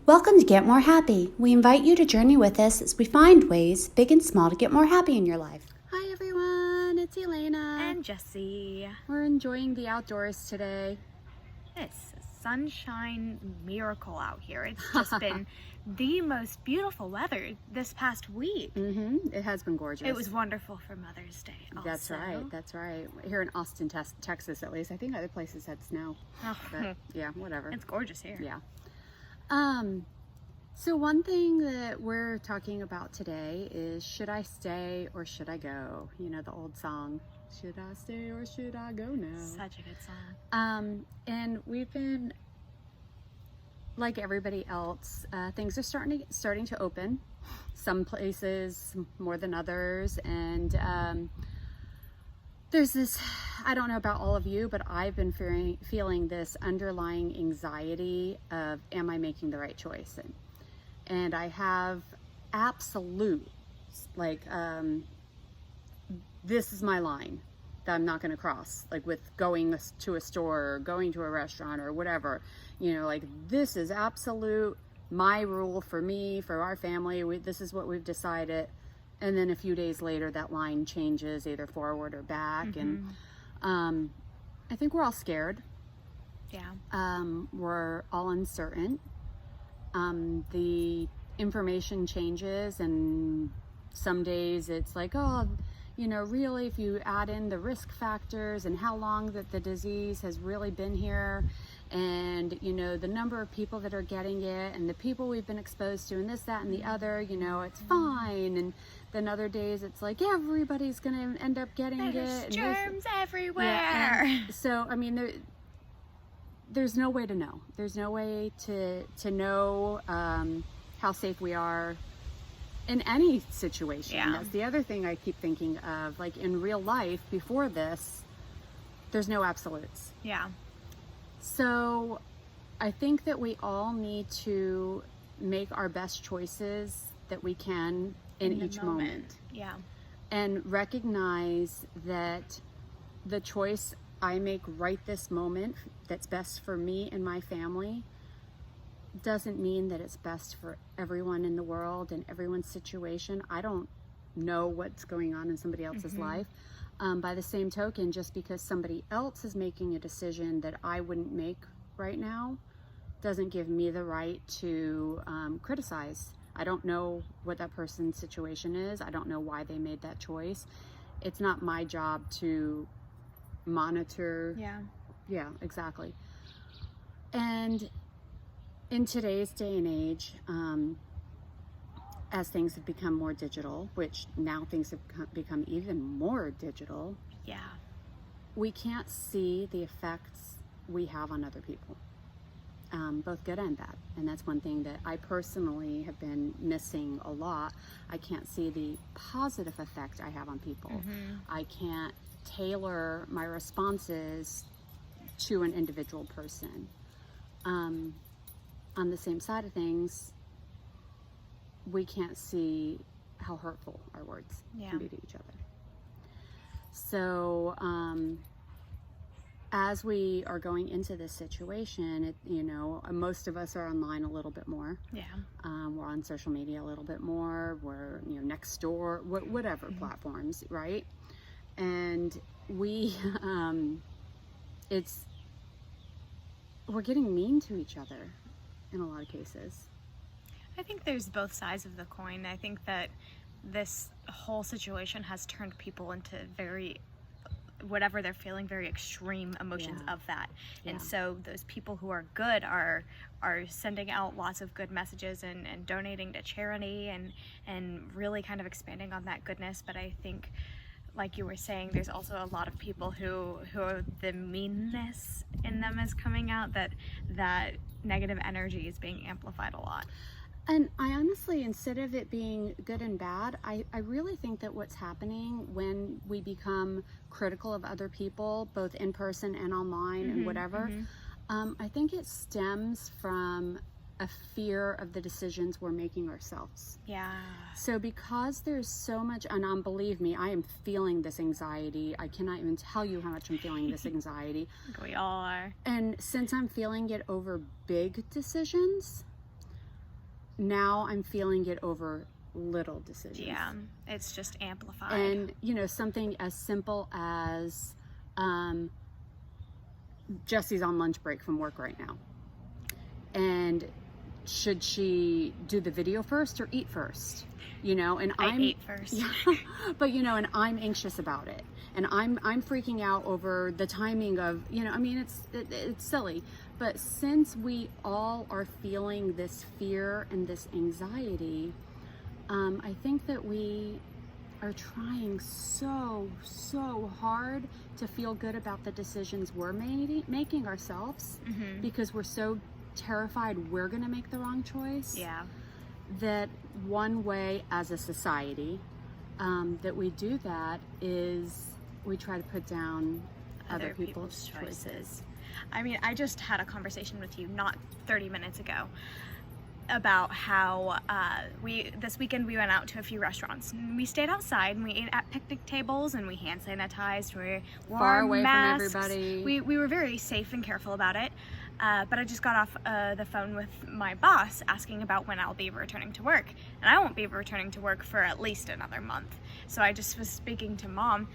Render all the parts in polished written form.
Welcome to Get More Happy. We invite you to journey with us as we find ways, big and small, to get more happy in your life. Hi everyone, it's Elena. And Jessie. We're enjoying the outdoors today. It's a sunshine miracle out here. It's just been the most beautiful weather this past week. It has been gorgeous. It was wonderful for Mother's Day also. That's right. Here in Austin, Texas at least. I think other places had snow. Oh, But yeah, whatever. it's gorgeous here. Yeah. So one thing that we're talking about today is, should I stay or should I go? You know, the old song, should I stay or should I go now? Such a good song. And we've been, like everybody else, things are starting to open. Some places more than others, and there's this, I don't know about all of you, but I've been feeling this underlying anxiety of, am I making the right choice? And I have absolute, this is my line that I'm not going to cross, like with going to a store or going to a restaurant or whatever, you know, like this is absolute my rule for me, for our family. This is what we've decided. And then a few days later, that line changes either forward or back. And I think we're all scared. Yeah. We're all uncertain. The information changes, and some days it's like, oh, you know, really, if you add in the risk factors and how long that the disease has really been here, and, you know, the number of people that are getting it and the people we've been exposed to and this, that, and the other, you know, it's fine. And then other days it's like, everybody's going to end up getting There's it. germs everywhere. Yeah, and so, I mean, there's no way to know. There's no way to know how safe we are in any situation. Yeah. That's the other thing I keep thinking of. Like in real life, before this, there's no absolutes. Yeah. So I think that we all need to make our best choices that we can in each moment. Yeah. And recognize that the choice I make right this moment that's best for me and my family doesn't mean that it's best for everyone in the world and everyone's situation. I don't know what's going on in somebody else's life. By the same token, just because somebody else is making a decision that I wouldn't make right now doesn't give me the right to criticize. I don't know what that person's situation is. I don't know why they made that choice. It's not my job to monitor. Yeah, exactly. And in today's day and age, as things have become more digital, which now things have become even more digital, Yeah. we can't see the effects we have on other people, both good and bad. And that's one thing that I personally have been missing a lot. I can't see the positive effect I have on people. I can't tailor my responses to an individual person. On the same side of things, we can't see how hurtful our words can be to each other. So as we are going into this situation, you know, most of us are online a little bit more. Yeah. We're on social media a little bit more. We're, you know, next door, whatever platforms, right? And we, we're getting mean to each other in a lot of cases. I think there's both sides of the coin. I think that this whole situation has turned people into whatever they're feeling, very extreme emotions of that. And so those people who are good are sending out lots of good messages and donating to charity and really kind of expanding on that goodness. But I think, like you were saying, there's also a lot of people who the meanness in them is coming out, that negative energy is being amplified a lot. And I honestly, instead of it being good and bad, I really think that what's happening when we become critical of other people, both in person and online and whatever, I think it stems from a fear of the decisions we're making ourselves. Yeah. So because there's so much, and believe me, I am feeling this anxiety. I cannot even tell you how much I'm feeling this anxiety. We all are. And since I'm feeling it over big decisions, now I'm feeling it over little decisions. Yeah, it's just amplified. And, you know, something as simple as Jesse's on lunch break from work right now. And should she do the video first or eat first? You know, and I ate first. Yeah, but you know, and I'm anxious about it, and I'm freaking out over the timing of, you know, I mean, it's silly, but since we all are feeling this fear and this anxiety, I think that we are trying so hard to feel good about the decisions we're making ourselves, because we're so terrified we're going to make the wrong choice. Yeah. That one way as a society that we do that is we try to put down other people's choices. I mean, I just had a conversation with you not 30 minutes ago about how this weekend we went out to a few restaurants. We stayed outside and we ate at picnic tables and we hand sanitized. We wore Far away masks. from everybody. We were very safe and careful about it. But I just got off the phone with my boss asking about when I'll be returning to work. And I won't be returning to work for at least another month. So I just was speaking to Mom.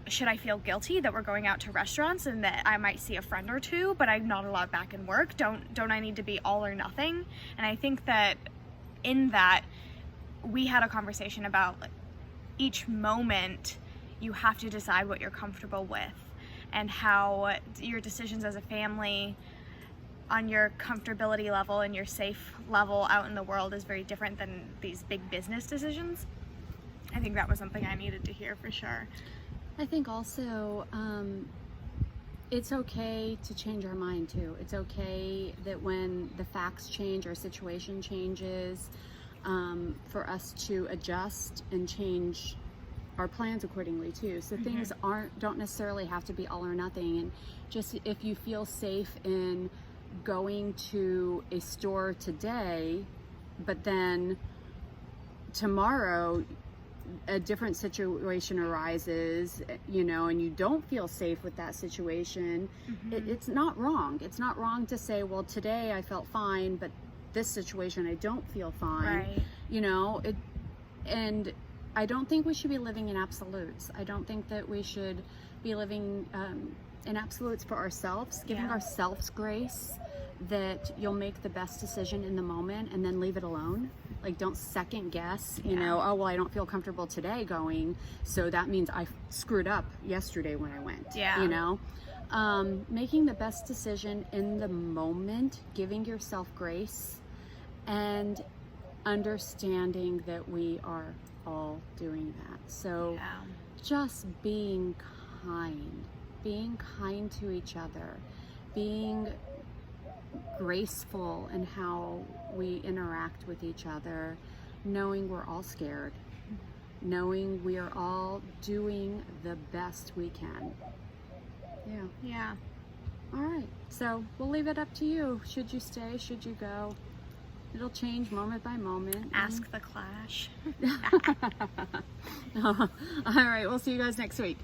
Should I feel guilty that we're going out to restaurants and that I might see a friend or two, but I'm not allowed back in work? Don't I need to be all or nothing? And I think that in that, we had a conversation about, like, each moment you have to decide what you're comfortable with, and how your decisions as a family on your comfortability level and your safe level out in the world is very different than these big business decisions. I think that was something I needed to hear for sure. I think also it's okay to change our mind too. It's okay that when the facts change or situation changes, for us to adjust and change our plans accordingly too. So things don't necessarily have to be all or nothing. And just if you feel safe in going to a store today, but then tomorrow a different situation arises, you know, and you don't feel safe with that situation, it's not wrong. It's not wrong to say, well, today I felt fine, but this situation I don't feel fine. Right. You know, and I don't think we should be living in absolutes. I don't think that we should be living in absolutes for ourselves, giving ourselves grace that you'll make the best decision in the moment and then leave it alone. Like, don't second guess, you know, oh, well, I don't feel comfortable today going, so that means I screwed up yesterday when I went, you know? Making the best decision in the moment, giving yourself grace, and understanding that we are all doing that. So just being kind to each other, being graceful in how we interact with each other, knowing we're all scared, knowing we are all doing the best we can. Yeah. All right, so we'll leave it up to you. Should you stay? Should you go? It'll change moment by moment. Ask the Clash. All right, we'll see you guys next week.